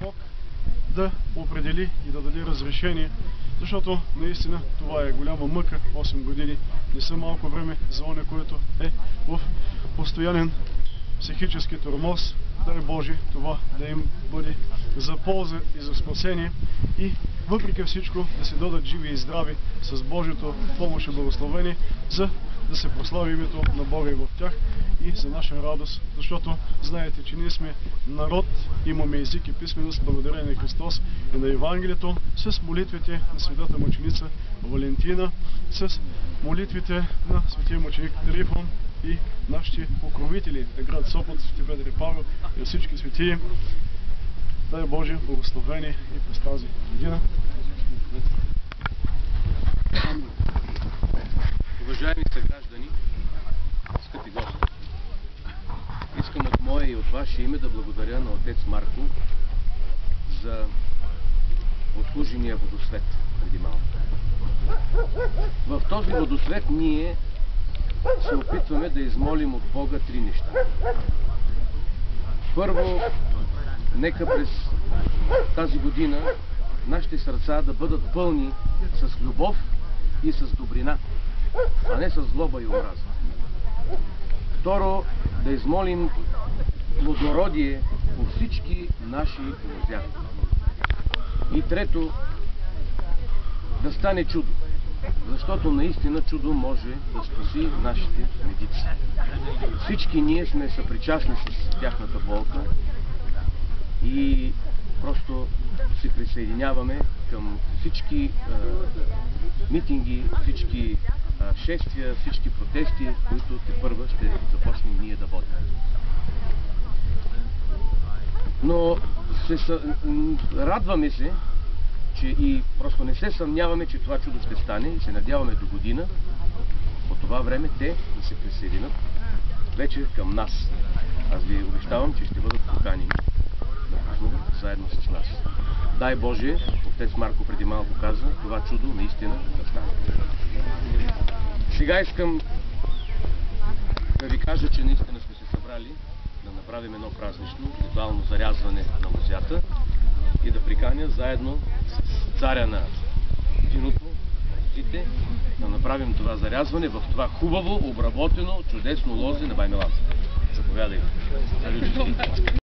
Бог да определи и да даде разрешение, защото наистина това е голяма мъка. 8 години не са малко време за оня, който е в постоянен психически тормоз. Дай Боже това да им бъде за полза и за спасение и въпреки всичко да се дадат живи и здрави с Божието помощ и благословение, за да се прослави името на Бога и в тях и за наша радост, защото знаете, че ние сме народ, имаме език и писменост благодарение на Христос и на Евангелието, с молитвите на светата мъченица Валентина, с молитвите на светия мъченик Трифон и нашите покровители на град Сопот, свети Петър и Павел и всички светии. Дай Боже благословение и през тази година. Уважаеми съграждани, скъпи гости, искам от мое и от ваше име да благодаря на отец Марко за отслужения водосвет преди малко. В този водосвет ние се опитваме да измолим от Бога три неща. Първо, нека през тази година нашите сърца да бъдат пълни с любов и с добрина, а не с злоба и омраза. Второ, да измолим плодородие по всички наши лозя. И трето, да стане чудо, защото наистина чудо може да спаси нашите медици. Всички ние сме съпричастни с тяхната болка и просто се присъединяваме към всички митинги, всички шествия, всички протести, които тепърва ще започнем ние да водим. Но радваме се, че и просто не се съмняваме, че това чудо ще стане и се надяваме до година, по това време те да се присъединят вече към нас. Аз ви обещавам, че ще бъдат поканени да празнуват заедно с нас. Дай Боже, отец Марко преди малко каза, това чудо наистина да стане. Сега искам да ви кажа, че наистина сме се събрали да направим едно празнично, ритуално зарязване на лозята и да приканя заедно с царя на виното, да направим това зарязване в това хубаво, обработено, чудесно лозе на Баймеланци. Заповядайте.